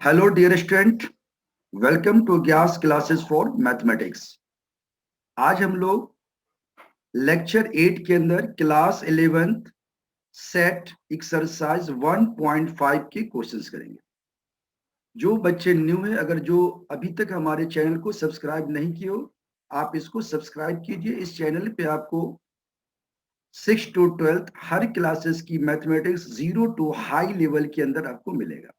Hello dear student, welcome to Gyas classes for mathematics. आज हम लोग लेक्चर 8 के अंदर क्लास 11th सेट एक्सरसाइज 1.5 के क्वेश्चंस करेंगे। जो बच्चे न्यू है, अगर जो अभी तक हमारे चैनल को सब्सक्राइब नहीं किए हो, आप इसको सब्सक्राइब कीजिए। इस चैनल पे आपको 6 to 12 हर क्लासेस की मैथमेटिक्स 0 to हाई लेवल के अंदर आपको मिलेगा।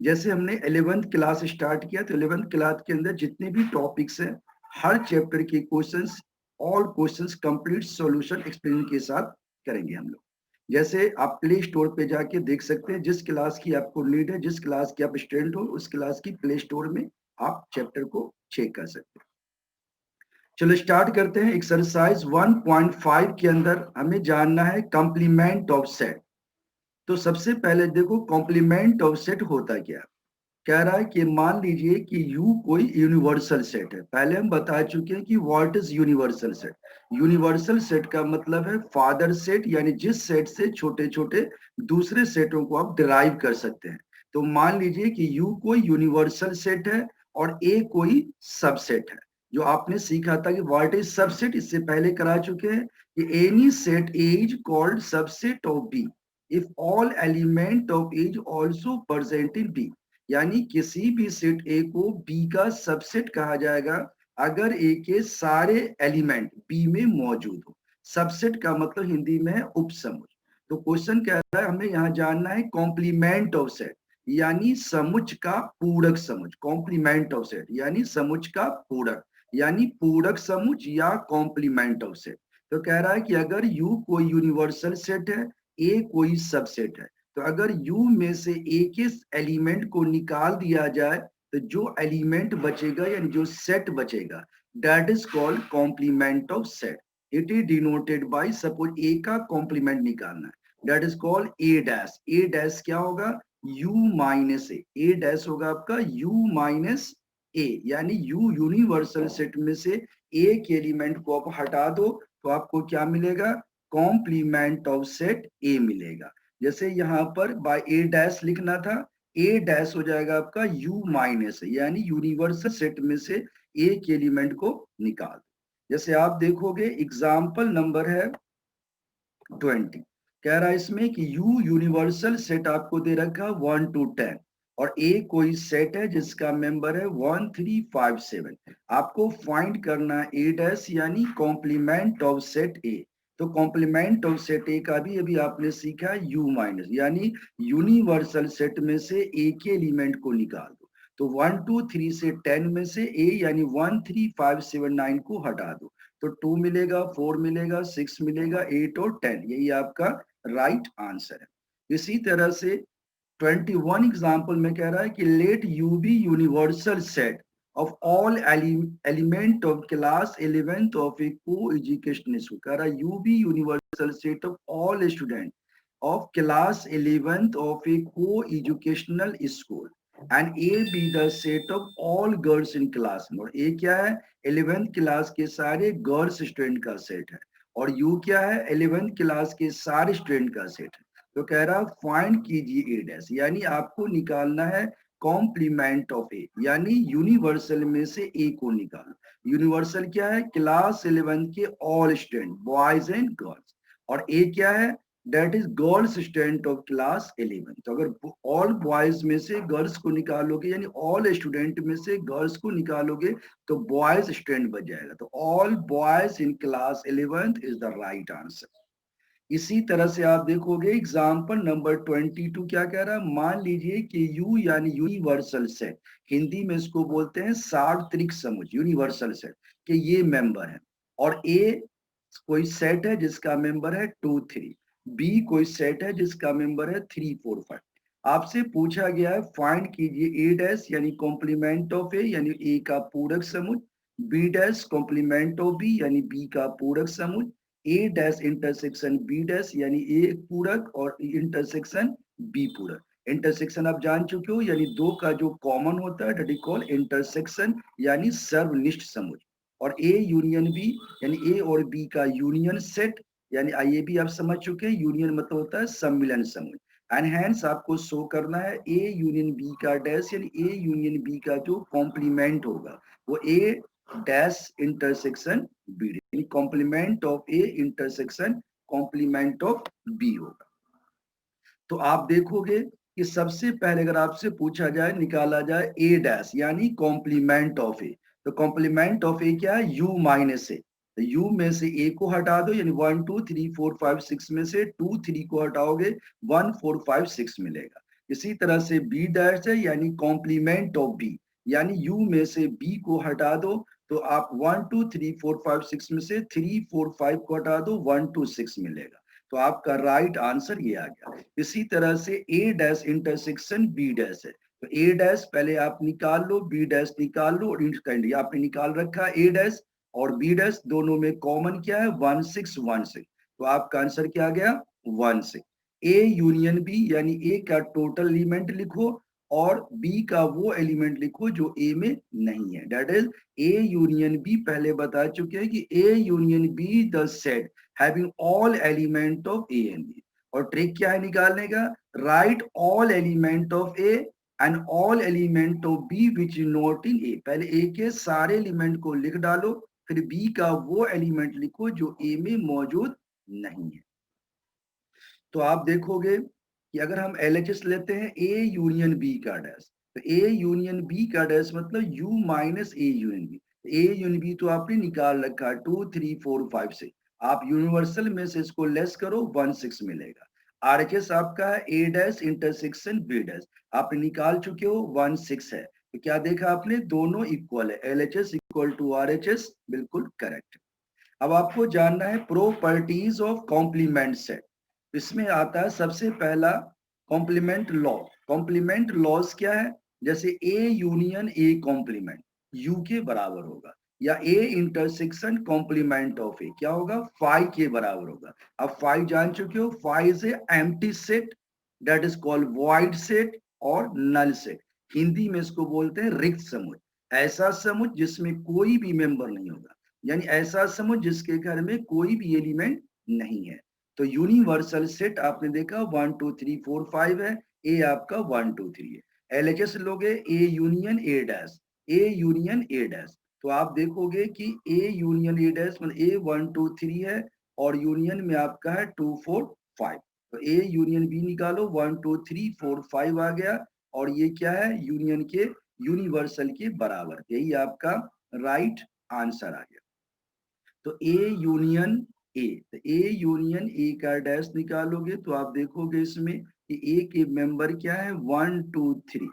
जैसे हमने 11th क्लास स्टार्ट किया तो 11th क्लास के अंदर जितने भी टॉपिक्स हैं, हर चैप्टर के questions, all questions complete solution explain के साथ करेंगे हम लोग। जैसे आप प्ले स्टोर पे जाके देख सकते हैं, जिस क्लास की आपको नीड है, जिस क्लास के आप स्टूडेंट हो, उस क्लास की प्ले स्टोर में आप चैप्टर को चेक कर सकते हैं। चलो स्टार्ट करते हैं। एक्सरसाइज 1.5 के अंदर हमें जानना है कॉम्प्लीमेंट ऑफ सेट। तो सबसे पहले देखो कॉम्प्लीमेंट ऑफ सेट होता क्या है। कह रहा है कि मान लीजिए कि U कोई यूनिवर्सल सेट है। पहले हम बता चुके हैं कि what is universal set. Universal set का मतलब है फादर सेट, यानी जिस सेट से छोटे छोटे दूसरे सेटों को आप डिराइव कर सकते हैं। तो मान लीजिए कि U कोई यूनिवर्सल सेट है और A कोई सबसेट है। जो आपने सीखा था कि व्हाट इज सबसेट, इससे पहले करा चुके हैं कि any set A is called subset of B if all element of A is also present in B। यानी किसी भी सेट ए को बी का सबसेट कहा जाएगा अगर ए के सारे एलिमेंट बी में मौजूद हो। सबसेट का मतलब हिंदी में है उपसमुच। तो क्वेश्चन कह रहा है हमें यहाँ जानना है कॉम्प्लीमेंट ऑफ सेट, यानी समुच का पूरक समुच। कॉम्प्लीमेंट ऑफ सेट यानी समुच का पूरक, यानी पूरक समुच या कॉम्प्लीमेंट ऑफ सेट। तो कह रहा है कि अगर यू कोई यूनिवर्सल सेट है, ए कोई सबसेट है, तो अगर U में से एक ही एलिमेंट को निकाल दिया जाए तो जो एलिमेंट बचेगा यानी जो सेट बचेगा, that is called complement of set. It is denoted by, suppose A का कॉम्प्लीमेंट निकालना है, that is called A dash. A dash क्या होगा? U माइनस ए डैश होगा आपका U माइनस ए, यानी U यूनिवर्सल सेट में से एक एलिमेंट को आप हटा दो तो आपको क्या मिलेगा? कॉम्प्लीमेंट ऑफ सेट ए मिलेगा। जैसे यहाँ पर बाय ए डैश लिखना था, ए डैश हो जाएगा आपका U माइनस, यानी यूनिवर्सल सेट में से एक एलिमेंट को निकाल। जैसे आप देखोगे एग्जाम्पल नंबर है 20। कह रहा है इसमें कि U यूनिवर्सल सेट आपको दे रखा 1 to 10 और A कोई सेट है जिसका मेंबर है 1 3 5 7। आपको फाइंड करना A डैश यानी कॉम्प्लीमेंट ऑफ सेट A। तो कॉम्प्लीमेंट ऑफ सेट ए का भी अभी आपने सीखा U माइनस, यानी यूनिवर्सल सेट में से एक के एलिमेंट को निकाल दो। तो 1 2 3 से 10 में से A यानी 1 3 5 7 9 को हटा दो तो 2 मिलेगा, 4 मिलेगा, 6 मिलेगा, 8 और 10, यही आपका राइट आंसर है। इसी तरह से 21 एग्जाम्पल में कह रहा है कि let U be universal set of all element of class 11th of A को एजुकेशनल स्कूल। कह रहा है U be universal set of all student of class 11th of a co-educational school and A be the set of all girls in class। और A क्या है? 11th class के सारे girls student का set है और U क्या है? 11th क्लास के सारे स्टूडेंट का सेट है। तो कह रहा फाइंड कीजिए A डैश, यानी आपको निकालना है कॉम्प्लीमेंट ऑफ ए, यानी यूनिवर्सल में से ए को निकालो। यूनिवर्सल क्या है? क्लास 11 के all student boys and girls, और ए क्या है? That is girls student of class 11। तो अगर ऑल बॉयज में से गर्ल्स को निकालोगे यानी ऑल स्टूडेंट में से गर्ल्स को निकालोगे तो बॉयज स्टूडेंट बच जाएगा। तो all boys in class 11th is the right answer. इसी तरह से आप देखोगे एग्जाम्पल नंबर 22 क्या कह रहा है? मान लीजिए कि U यानी यूनिवर्सल सेट, हिंदी में इसको बोलते हैं सार्वत्रिक समुच, यूनिवर्सल सेट के ये मेंबर है, और A कोई सेट है जिसका मेंबर है 2 3, B कोई सेट है जिसका मेंबर है 3 4 5। आपसे पूछा गया है फाइंड कीजिए A डैश यानी कॉम्प्लीमेंट ऑफ A यानी A का पूरक समुच, B dash complement of B यानी B का पूरक समुच, A dash intersection B dash यानी A पूरक और इंटरसेक्शन B पूरक। इंटरसेक्शन आप जान चुके हो, यानी दो का जो कॉमन होता है दैट इज कॉल्ड इंटरसेक्शन, यानी सर्वनिष्ठ समुच। और A यूनियन B यानी A और B का यूनियन सेट, यानी ये भी आप समझ चुके हैं, यूनियन मतलब होता है सम्मिलन समुच। एंड हेंस आपको शो करना है ए यूनियन बी का डैश, यानी ए यूनियन बी का जो कॉम्प्लीमेंट होगा वो ए डैश इंटरसेक्शन बी, यानी complement of A intersection complement of B होगा। तो आप देखोगे कि सबसे पहले अगर आपसे पूछा जाए, निकाला जाए ए डैश यानी कॉम्प्लीमेंट ऑफ ए, तो कॉम्प्लीमेंट ऑफ ए क्या है, यू माइनस ए। तो यू में से ए को हटा दो, यानी 1 2 3 4 5 6 में से 2 3 को हटाओगे 1 4 5 6 मिलेगा। इसी तरह से बी डैश है यानी कॉम्प्लीमेंट ऑफ बी, यानी यू में से बी को हटा दो, तो आप 1 2 3 4 5 6 में से 3 4 5 को हटा दो 1 2 6 मिलेगा। तो आपका राइट आंसर ये आ गया। इसी तरह से ए डैश इंटरसेक्शन बी डैश है, तो ए डैश पहले आप निकाल लो, बी डैश निकाल लो, और आपने निकाल रखा ए डैश और बी डैश, दोनों में कॉमन क्या है 1 6 1 6, तो आपका आंसर क्या आ गया 1 6। ए यूनियन बी यानी ए का टोटल एलिमेंट लिखो और बी का वो एलिमेंट लिखो जो ए में नहीं है, that is A union B. पहले बता चुके हैं कि A union B the set having all element of A and B. और ट्रिक क्या है निकालने का, write all element of A and all element of B which is not in A. पहले ए के सारे एलिमेंट को लिख डालो, फिर बी का वो एलिमेंट लिखो जो ए में मौजूद नहीं है। तो आप देखोगे कि अगर हम LHS लेते हैं ए यूनियन बी का डैश, तो ए यूनियन बी का डैश मतलब U minus A union B. A union B तो आपने निकाल रखा 2 3 4 5 से, आप यूनिवर्सल में से इसको लेस करो 1 6 मिलेगा। RHS आपका है A dash intersection B dash, आप निकाल चुके हो 1 6 है, तो क्या देखा आपने, दोनों इक्वल है, LHS इक्वल टू RHS, बिल्कुल करेक्ट। अब आपको जानना है प्रॉपर्टीज ऑफ कॉम्प्लीमेंट सेट। इसमें आता है सबसे पहला कॉम्प्लीमेंट लॉ। कॉम्प्लीमेंट लॉस क्या है, जैसे ए यूनियन ए कॉम्प्लीमेंट यू के बराबर होगा, या ए इंटरसेक्शन कॉम्प्लीमेंट ऑफ ए क्या होगा, फाइव के बराबर होगा। अब फाइव जान चुके हो, फाइव से empty set that is called void set और नल सेट। हिंदी में इसको बोलते हैं रिक्त समुच, ऐसा समुच जिसमें कोई भी मेंबर नहीं होगा, यानी ऐसा समुच जिसके घर में कोई भी एलिमेंट नहीं है। तो यूनिवर्सल सेट आपने देखा 1 2 3 4 5 है, ए आपका 1 2 3 है। LHS लोगे ए union A dash, A union A dash, तो आप देखोगे कि ए यूनियन ए डैश मतलब ए 1 2 3 है और यूनियन में आपका है 2 4 5, तो ए यूनियन बी निकालो 1 2 3 4 5 आ गया, और ये क्या है यूनियन के यूनिवर्सल के बराबर, यही आपका राइट आंसर आ गया। तो ए यूनियन ए, तो ए यूनियन ए का डैश निकालोगे तो आप देखोगे इसमें कि ए के मेंबर क्या है 1 2 3,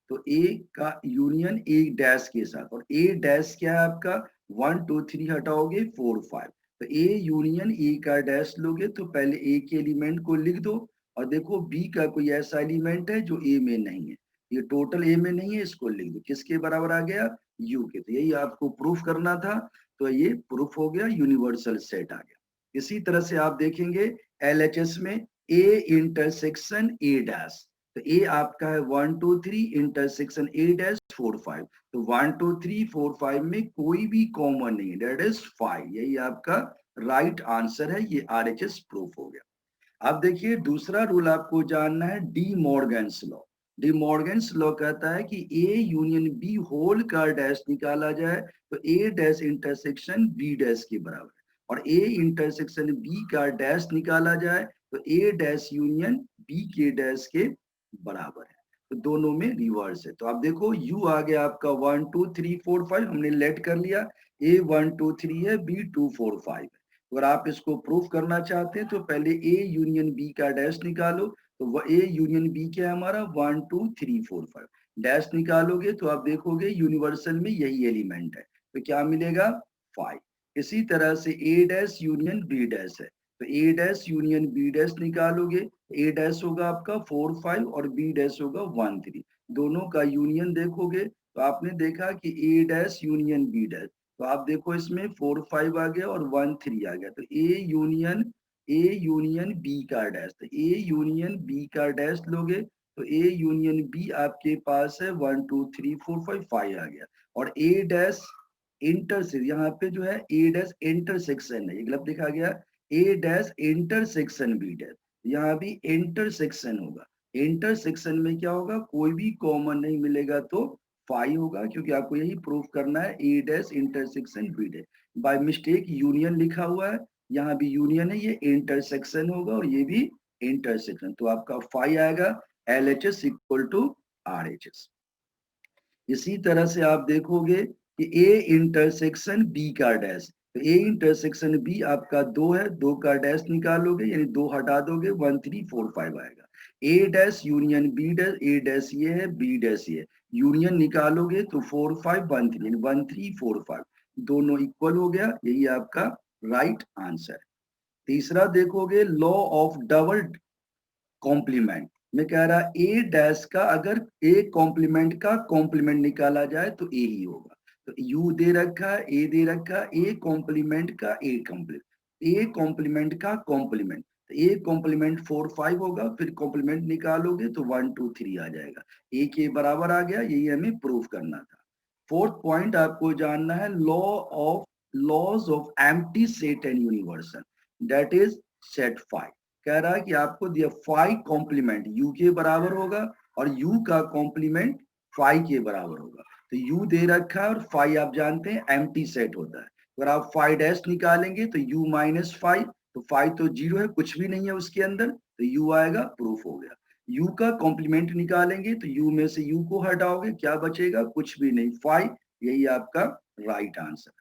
तो ए का यूनियन ए डैश के साथ, और ए डैश क्या है आपका 1 2 3 हटाओगे 4 5, तो ए यूनियन ए का डैश लोगे तो पहले ए के एलिमेंट को लिख दो, और देखो बी का कोई ऐसा एलिमेंट है जो ए में नहीं है, ये टोटल ए में नहीं है, इसको लिख दो, किसके बराबर आ गया, यू के। तो यही आपको प्रूफ करना था, तो ये प्रूफ हो गया, यूनिवर्सल सेट आ गया। इसी तरह से आप देखेंगे LHS में ए इंटरसेक्शन ए डैश, तो ए आपका है 1 2 3 इंटरसेक्शन ए डैश 4 5, तो 1 2 3 4 5 में कोई भी कॉमन नहीं है, दैट इज 5, यही आपका राइट आंसर है, ये RHS प्रूफ हो गया। अब देखिए दूसरा रूल आपको जानना है D Morgan's law. D Morgan's law कहता है कि ए यूनियन बी होल का डैश निकाला जाए तो ए डैश इंटरसेक्शन बी डैश के बराबर है, और ए इंटरसेक्शन बी का डैश निकाला जाए तो ए डैश यूनियन बी के डैश के बराबर है, तो दोनों में रिवर्स है। तो आप देखो यू आ गया आपका 1 2 3 4 5, हमने लेट कर लिया, ए 1 2 3 है, बी 2 4 5 है। अगर आप इसको प्रूफ करना चाहते हैं तो पहले ए यूनियन बी का डैश निकालो, तो वह ए यूनियन बी क्या है हमारा 1 2 3 4 5, डैश निकालोगे तो आप देखोगे यूनिवर्सल में यही एलिमेंट है, तो क्या मिलेगा 5। इसी तरह से ए डैश यूनियन बी डैश है, तो ए डैश यूनियन बी डैश निकालोगे, ए डैश होगा आपका 4 5 और बी डैश होगा 1 3, दोनों का यूनियन देखोगे तो आपने देखा कि ए डैश यूनियन बी डैश, तो आप देखो इसमें 4 5 आ गया और 1 3 आ गया, तो ए यूनियन बी का डैश, तो ए यूनियन बी का डैश लोगे तो ए यूनियन बी आपके पास है 1 2 3 4 5 5 आ गया, और ए डैश इंटरसेक्शन, यहाँ पे जो है ए डैश इंटरसेक्शन है, ये गलत लिखा गया, ए डैश इंटरसेक्शन बी डैश, यहाँ भी इंटरसेक्शन होगा। इंटरसेक्शन में क्या होगा, कोई भी कॉमन नहीं मिलेगा तो फाई होगा, क्योंकि आपको यही प्रूफ करना है A dash intersection B dash. By mistake union लिखा हुआ है, यहाँ भी यूनियन है, ये इंटरसेक्शन होगा और ये भी इंटरसेक्शन, तो आपका फाई आएगा L H S equal to R H S. इसी तरह से आप देखोगे कि ए इंटरसेक्शन बी का डैश, तो ए इंटरसेक्शन बी आपका 2 है, 2 का डैश निकालोगे यानी 2 हटा दोगे 1 3 4 5 आएगा। ए dash union B dash, A dash ये है बी डैश ये है, यूनियन निकालोगे तो 4 5 1 3 यानी 1 3 4 5 दोनों इक्वल हो गया, यही आपका राइट आंसर। तीसरा देखोगे लॉ ऑफ डबल कॉम्प्लीमेंट में कह रहा है ए डैश का अगर ए कॉम्प्लीमेंट का कॉम्प्लीमेंट निकाला जाए तो ए ही होगा। तो यू दे रखा है, ए दे रखा है, ए कॉम्प्लीमेंट का ए कॉम्प्लीमेंट, ए कॉम्प्लीमेंट का कॉम्प्लीमेंट, तो ए कॉम्प्लीमेंट 4 5 होगा, फिर कॉम्प्लीमेंट निकालोगे तो 1 2 3 आ जाएगा, ए के बराबर आ गया, यही हमें प्रूव करना था। फोर्थ पॉइंट आपको जानना है laws of empty set and universal, that is set five. कह रहा है कि आपको दिया फाइव कॉम्प्लीमेंट यू के बराबर होगा और यू का कॉम्प्लीमेंट फाइव के बराबर होगा, तो यू दे रखा है और फाइव आप जानते हैं एम्प्टी सेट होता है, अगर आप फाइव डैश निकालेंगे तो यू माइनस फाइव, तो फाइव तो जीरो है, कुछ भी नहीं है उसके अंदर, तो यू आएगा, प्रूफ हो गया। यू का कॉम्प्लीमेंट निकालेंगे तो यू में से यू को हटाओगे, क्या बचेगा, कुछ भी नहीं, फाइव, यही आपका राइट आंसर।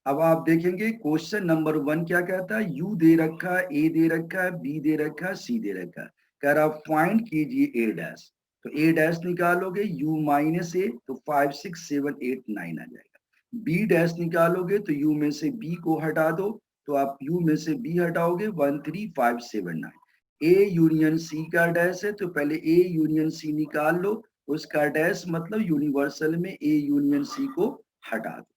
अब आप देखेंगे क्वेश्चन नंबर 1 क्या कहता है, यू दे रखा है, ए दे रखा है, बी दे रखा है, सी दे रखा है, कह रहा फाइंड कीजिए ए डैश, तो ए डैश निकालोगे यू माइनस ए, तो 5 6 7 8 9 आ जाएगा। बी डैश निकालोगे तो यू में से बी को हटा दो, तो आप यू में से बी हटाओगे 1 3 5 7 9। ए यूनियन सी का डैश है, तो पहले ए यूनियन सी निकाल लो, उसका डैश मतलब यूनिवर्सल में ए यूनियन सी को हटा दो।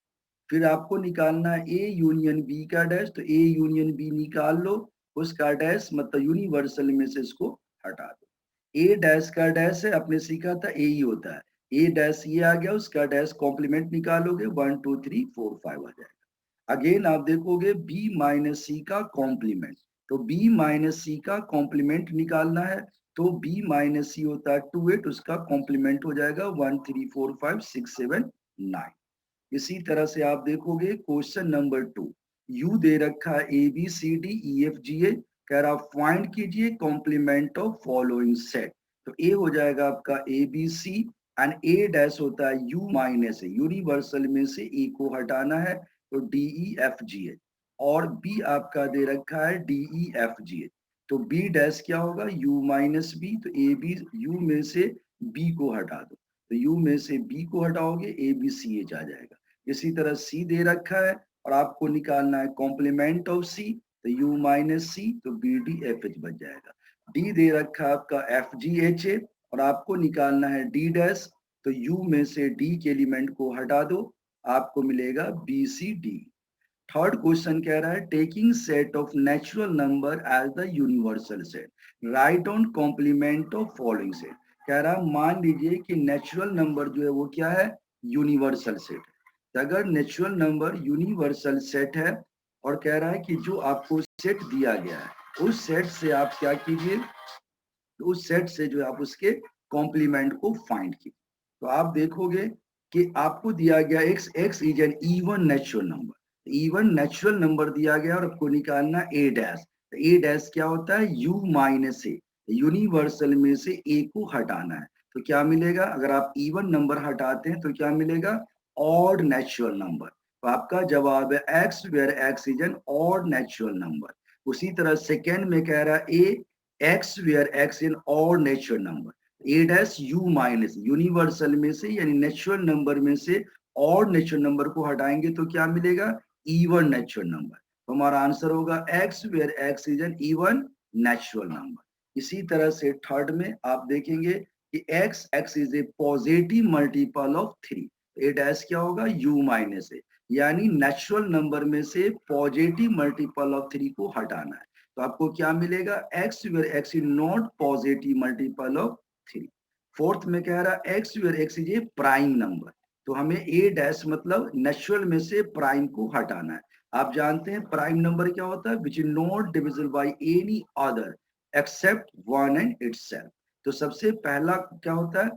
फिर आपको निकालना है ए यूनियन बी का डैश, तो ए यूनियन बी निकाल लो, उसका डैश मतलब यूनिवर्सल में से इसको हटा दो। ए डैश का डैश है, आपने सीखा था ए ही होता है, ए डैश ये आ गया, उसका डैश कॉम्प्लीमेंट निकालोगे 1 2 3 4 5 आ जाएगा। अगेन आप देखोगे बी माइनस सी का कॉम्प्लीमेंट, तो बी माइनस सी का कॉम्प्लीमेंट निकालना है, तो बी माइनस सी होता है 2 8, उसका कॉम्प्लीमेंट हो जाएगा 1 3 4 5 6 7 9। इसी तरह से आप देखोगे क्वेश्चन नंबर 2, यू दे रखा है A B C D E F G A, कह रहा फाइंड कीजिए कॉम्प्लीमेंट ऑफ फॉलोइंग सेट, तो ए हो जाएगा आपका A B C and A dash होता है यू माइनस ए, यूनिवर्सल में से ए को हटाना है, तो डी ई एफ जी ए, और बी आपका दे रखा है डी ई एफ जी ए, तो बी डैश क्या होगा यू माइनस बी, तो ए बी यू में से बी को हटा दो, तो यू में से बी को हटाओगे ए बी सी एच आ जाएगा। इसी तरह सी दे रखा है और आपको निकालना है कॉम्प्लीमेंट ऑफ सी, तो यू माइनस सी, तो बी डी एफ एच बच जाएगा। डी दे रखा है आपका एफ जी एच ए और आपको निकालना है डी डैश, तो यू में से डी के एलिमेंट को हटा दो, आपको मिलेगा B C D. Third question कह रहा है taking set of natural number as the universal set, write on complement of following set. कह रहा है मान लीजिए कि नेचुरल नंबर जो है वो क्या है, यूनिवर्सल सेट है, तो अगर नेचुरल नंबर यूनिवर्सल सेट है और कह रहा है कि जो आपको सेट दिया गया है उस सेट से आप क्या कीजिए, तो उस सेट से जो है आप उसके कॉम्प्लीमेंट को फाइंड कीजिए। तो आप देखोगे कि आपको दिया गया x is an even natural number, even natural number दिया गया और आपको निकालना ए डैश, तो ए डैश क्या होता है यू माइनस ए, यूनिवर्सल में से ए को हटाना है, तो क्या मिलेगा, अगर आप इवन नंबर हटाते हैं तो क्या मिलेगा, ऑड नेचुरल नंबर, तो आपका जवाब है x, where x is an odd natural number. उसी तरह सेकेंड में कह रहा है A x where x in odd natural number, A dash U minus, universal में से यानी नेचुरल नंबर में से ऑड नेचुरल नंबर को हटाएंगे तो क्या मिलेगा, इवन नेचुरल नंबर, तो हमारा आंसर होगा x where x is an even natural number. इसी तरह से थर्ड में आप देखेंगे कि x x is a positive multiple of 3, A dash क्या होगा यू माइनस ए, यानी नेचुरल नंबर में से पॉजिटिव मल्टीपल ऑफ 3 को हटाना है, तो आपको क्या मिलेगा, x where x is not positive multiple of 3। Fourth में कह रहा है x where x is a prime number, तो हमें ए डैश मतलब नेचुरल में से प्राइम को हटाना है, आप जानते हैं प्राइम नंबर क्या होता है, विच is not divisible by any other except one and itself. तो सबसे पहला क्या होता है,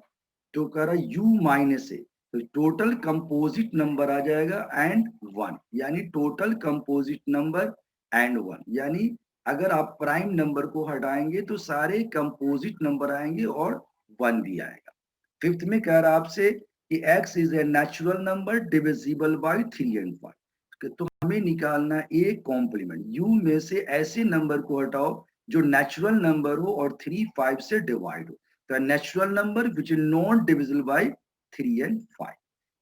तो कह रहा u माइनस ए, तो टोटल कंपोजिट नंबर आ जाएगा एंड वन, यानी total composite number and one, यानी अगर आप प्राइम नंबर को हटाएंगे तो सारे कंपोजिट नंबर आएंगे और वन भी आएगा। फिफ्थ में कह रहा आपसे कि x is a natural number divisible by 3 and 5। तो हमें निकालना ए कॉम्प्लीमेंट, u में से ऐसे नंबर को हटाओ जो नेचुरल नंबर हो और 3 5 से डिवाइड हो। तो natural number which is not divisible by 3 and 5।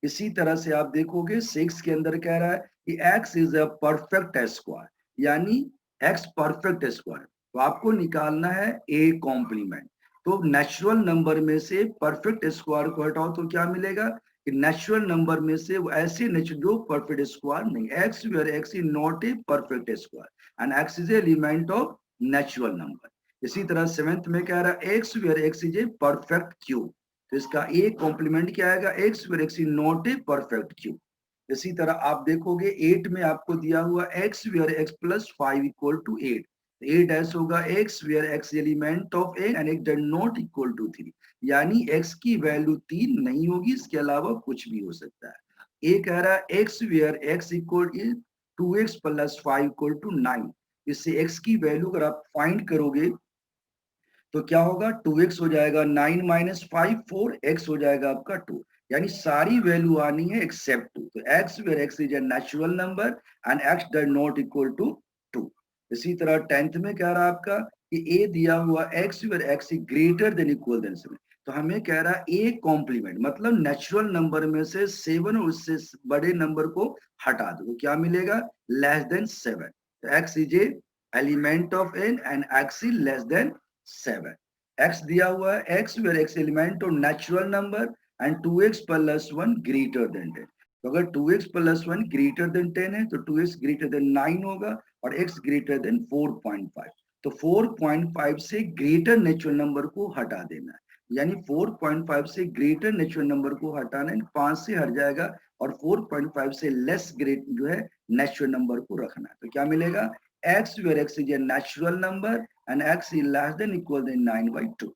इसी तरह से आप देखोगे 6 के अंदर कह रहा है कि x is a perfect square, यानी x परफेक्ट स्क्वायर। तो आपको निकालना है ए कॉम्प्लीमेंट। तो नेचुरल नंबर में से परफेक्ट स्क्वायर को हटाओ तो क्या मिलेगा कि नेचुरल नंबर में से वो ऐसे नेचुरल जो परफेक्ट स्क्वायर नहीं, x where x is not a perfect square and x is element of natural number. इसी तरह सेवेंथ में कह रहा है x where x is a perfect cube, तो इसका ए कॉम्प्लीमेंट क्या आएगा, x where x is not a perfect cube. इसी तरह आप देखोगे 8 में आपको दिया हुआ x where x plus 5 equal to 8, A dash होगा x where x element of A and x does not equal to 3, यानी एक्स की वैल्यू 3 नहीं होगी, इसके अलावा कुछ भी हो सकता है। ए कह रहा है x where x equal to x plus 5 equal to 9, इससे एक्स की वैल्यू अगर आप फाइंड करोगे तो क्या होगा, 2x हो जाएगा 9 माइनस 5 4, x हो जाएगा आपका 2, यानी सारी वैल्यू आनी है एक्सेप्ट 2। तो x where x is a natural number and x does not equal to 2। इसी तरह 10th में कह रहा है आपका कि a दिया हुआ x where x is greater than equal than 7। तो हमें कह रहा है a कॉम्प्लीमेंट, मतलब नेचुरल नंबर में से 7 और उससे बड़े नंबर को हटा दो तो क्या मिलेगा, लेस देन 7। तो x is A element of n and x is less than 7। x दिया हुआ है x वेयर x एलिमेंट और natural number and 2x plus 1 greater than 10। तो अगर 2x प्लस 1 ग्रेटर देन 10 है तो 2x ग्रेटर देन 9 होगा और x ग्रेटर देन 4.5। तो 4.5 से ग्रेटर नेचुरल नंबर को हटा देना है, यानी 4.5 से ग्रेटर नेचुरल नंबर को हटाना है, 5 से हट जाएगा और 4.5 से लेस ग्रेट जो है नेचुरल नंबर को रखना है। तो क्या मिलेगा, x where x is a natural number and x is less than equal than 9/2।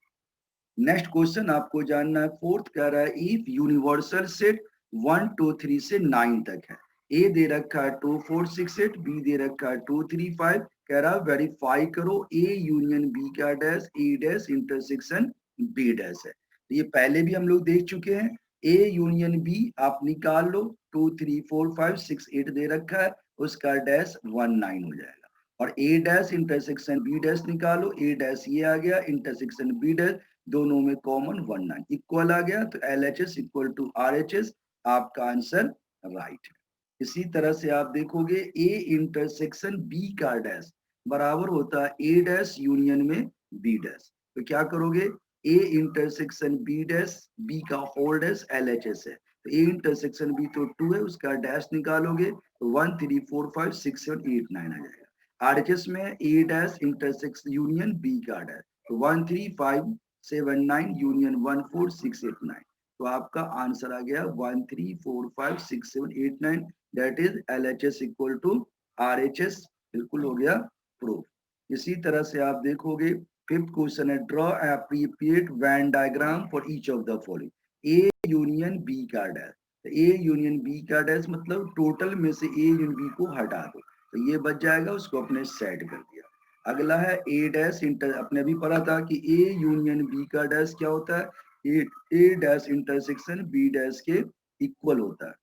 Next question आपको जानना है, फोर्थ कह रहा है इफ यूनिवर्सल सेट 1 2 3 से 9 तक है, ए दे रखा है 2 4 6 8, बी दे रखा है 2 3 5, कह रहा है वेरीफाई करो ए यूनियन बी का dash A dash intersection B dash है। तो ये पहले भी हम लोग देख चुके हैं, ए यूनियन बी आप निकाल लो, 2 3 4 5 6 8 दे रखा है, उसका डैश 1 9 हो जाएगा। और ए डैश इंटरसेक्शन बी डैश निकालो, ए डैश ये आ गया, इंटरसेक्शन बी डैश दोनों में कॉमन 1 9 इक्वल आ गया, तो L H S equal to R H S, आपका आंसर राइट है। इसी तरह से आप देखोगे ए इंटरसेक्शन बी का डैश बराबर होता है ए डैश यूनियन में बी डैश। तो क्या करोगे, A intersection B dash, B का whole dash L H S है, तो ए इंटरसेक्शन बी तो 2 है, उसका डैश निकालोगे तो 1 3 4 5 6 7 8 9 आ जाएगा। आरएचएस में ए डैश इंटरसेक्स यूनियन बी का डैश, तो 1 3 5 7 9 यूनियन 1 4 6 8 9, तो आपका आंसर आ गया 1 3 4 5 6 7 8 9, that is LHS equal to RHS, बिल्कुल हो गया प्रूफ। इसी तरह से आप देखोगे फिफ्थ क्वेश्चन है, draw appropriate Venn diagram for each of the following A union B का डैश। ए यूनियन बी का डैश मतलब टोटल में से ए यूनियन बी को हटा दो, तो ये बच जाएगा, उसको अपने सेट कर दिया। अगला है ए डैश इंटर, अपने भी पढ़ा था कि ए यूनियन बी का डैश क्या होता है, A dash intersection B dash के इक्वल होता है,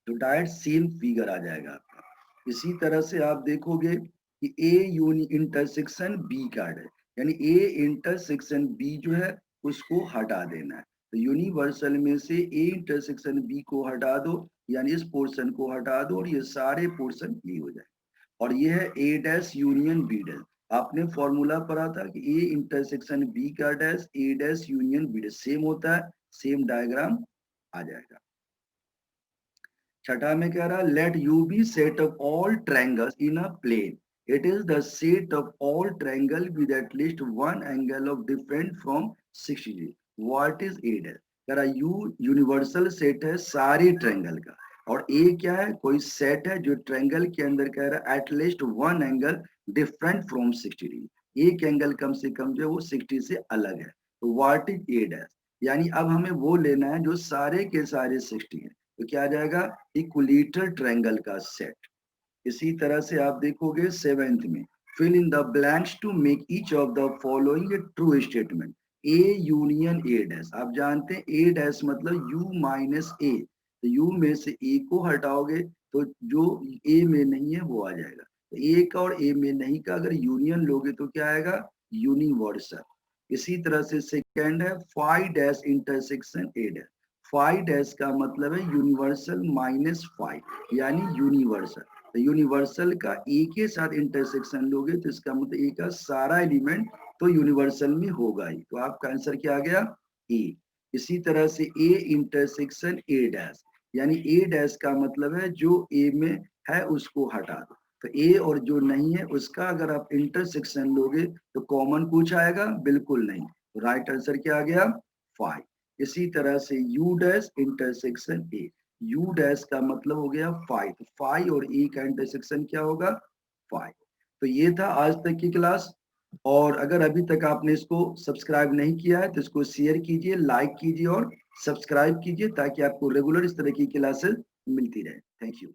तो डायरेक्ट सेम फिगर आ जाएगा आपका। इसी तरह से आप देखोगे कि ए यूनि इंटरसेक्शन बी का डैश, यानी ए इंटरसेक्शन बी जो है उसको हटा देना है, तो यूनिवर्सल में से ए इंटरसेक्शन बी को हटा दो, यानी इस पोर्शन को हटा दो और ये सारे पोर्शन ये हो जाए, और ये है A dash union B dash. आपने फॉर्मूला पढ़ा था कि ए इंटरसेक्शन बी का dash A dash union B dash same होता है, सेम डायग्राम आ जाएगा। छठा में कह रहा है let U be set of all triangles in a plane, it is the set of all triangle with at least one angle of different from 60 degree, what is A dash. कह रहा you universal set है सारे triangle का, और ए क्या है, कोई set है जो ट्रायंगल के अंदर कह रहा है at least one angle different from 60 degree, एक एंगल कम से कम जो है वो 60 से अलग है, तो व्हाट इज ए डैश, यानी अब हमें वो लेना है जो सारे के सारे 60 है, तो क्या आ जाएगा, इक्विलेटरल ट्रायंगल का सेट। इसी तरह से आप देखोगे सेवेंथ में, fill in the blanks to make each of the following a true statement, A union A dash. आप जानते हैं ए डैश मतलब यू माइनस ए, तो यू में से ए को हटाओगे तो जो ए में नहीं है वो आ जाएगा, तो एक और ए में नहीं का अगर यूनियन लोगे तो क्या आएगा, यूनिवर्सल। इसी तरह से सेकेंड है five dash intersection A dash, five dash का मतलब है यूनिवर्सल माइनस फाइव यानी यूनिवर्सल, तो यूनिवर्सल का ए के साथ इंटरसेक्शन लोगे तो इसका मतलब ए का सारा एलिमेंट तो यूनिवर्सल में होगा ही, तो आपका आंसर क्या आ गया, ए। इसी तरह से ए इंटरसेक्शन ए डैश, यानी ए डैश का मतलब है जो ए में है उसको हटा दो, तो ए और जो नहीं है उसका अगर आप इंटरसेक्शन लोगे तो कॉमन कुछ आएगा, बिल्कुल नहीं, तो राइट आंसर क्या आ गया, 5। इसी तरह से you dash intersection A, you dash का मतलब हो गया 5, तो 5 और ए का इंटरसेक्शन क्या होगा, 5। तो ये था आज तक की क्लास, और अगर अभी तक आपने इसको सब्सक्राइब नहीं किया है तो इसको शेयर कीजिए, लाइक कीजिए और सब्सक्राइब कीजिए ताकि आपको रेगुलर इस तरह की क्लासेस मिलती रहे। Thank you.